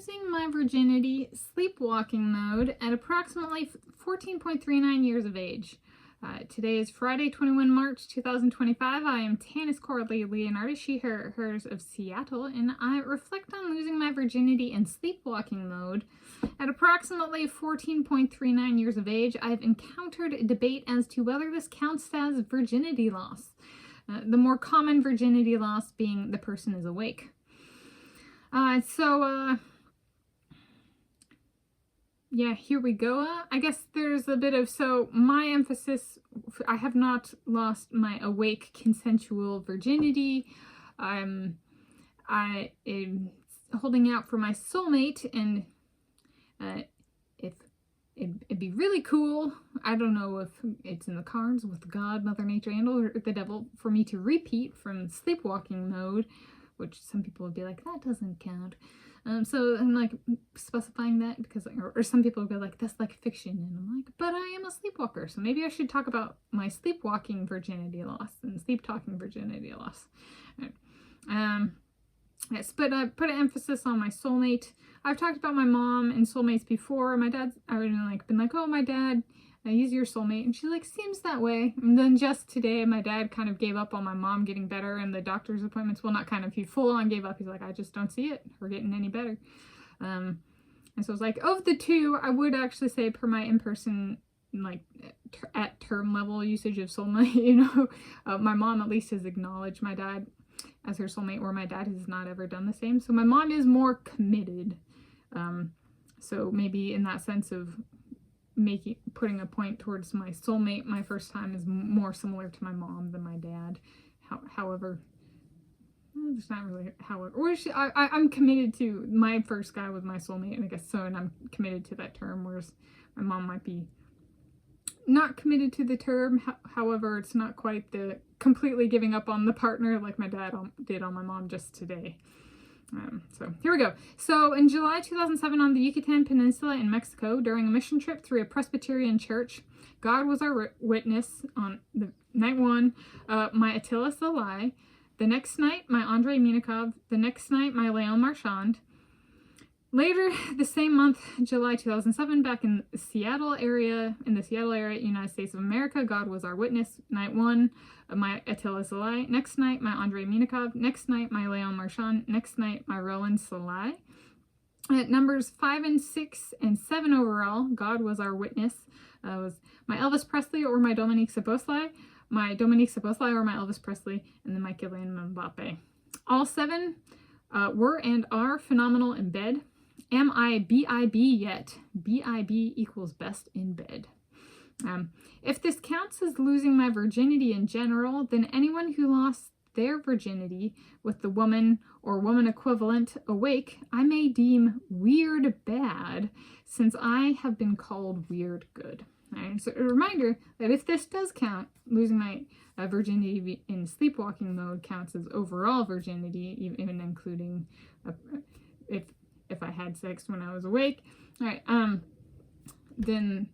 losing my virginity, sleepwalking mode at approximately 14.39 years of age. Today is Friday, 21 March 2025. I am Tanis Coralee Leonhardi, she, her, hers of Seattle, and I reflect on losing my virginity in sleepwalking mode. At approximately 14.39 years of age, I've encountered a debate as to whether this counts as virginity loss. The more common virginity loss being the person is awake. Yeah, here we go. I guess there's a bit of, so my emphasis, I have not lost my awake consensual virginity. I am holding out for my soulmate, and if it'd be really cool, I don't know if it's in the cards with God, Mother Nature, and or the devil, for me to repeat from sleepwalking mode, which some people would be like, that doesn't count. So I'm like specifying that because, or some people would be like, that's like fiction. And I'm like, but I am a sleepwalker. So maybe I should talk about my sleepwalking virginity loss and sleep-talking virginity loss. Yes, but I put an emphasis on my soulmate. I've talked about my mom and soulmates before. My dad's already been like, oh, my dad, he's your soulmate. And she like, seems that way. And then just today, my dad kind of gave up on my mom getting better and the doctor's appointments. Well, not kind of, he full on gave up. He's like, I just don't see it. We're getting any better. And so I was like, of the two, I would actually say per my in-person, like at term level usage of soulmate, you know, my mom at least has acknowledged my dad as her soulmate, where my dad has not ever done the same. So my mom is more committed. So maybe in that sense of putting a point towards my soulmate, my first time is more similar to my mom than my dad. However, there's not really however. Or I'm committed to, my first guy was my soulmate, and I guess so, and I'm committed to that term, whereas my mom might be not committed to the term. However, it's not quite the completely giving up on the partner like my dad did on my mom just today. So here we go. So in July 2007 on the Yucatan Peninsula in Mexico, during a mission trip through a Presbyterian church, God was our witness on the night one, my Attila Salai, the next night, my Andrei Minikov, the next night, my Leon Marchand. Later the same month, July 2007, back in the Seattle area, United States of America, God was our witness. Night one, my Attila Salai. Next night, my Andrei Minikov. Next night, my Leon Marchand. Next night, my Roland Salai. At numbers 5 and 6 and 7 overall, God was our witness. Was my Elvis Presley or my Dominique Szoboszlai, my Dominique Szoboszlai or my Elvis Presley, and then my Kylian Mbappe. All 7 were and are phenomenal in bed. Am I BIB yet? BIB equals best in bed. If this counts as losing my virginity in general, then anyone who lost their virginity with the woman or woman equivalent awake, I may deem weird bad, since I have been called weird good. Right? So a reminder that if this does count, losing my virginity in sleepwalking mode counts as overall virginity, even including if I had sex when I was awake, all right, then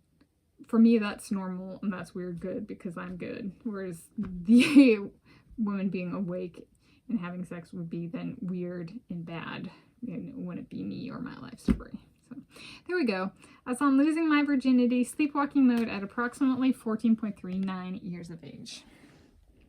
for me that's normal and that's weird good because I'm good. Whereas the woman being awake and having sex would be then weird and bad, and it wouldn't be me or my life story. So there we go. That's on losing my virginity, sleepwalking mode at approximately 14.39 years of age.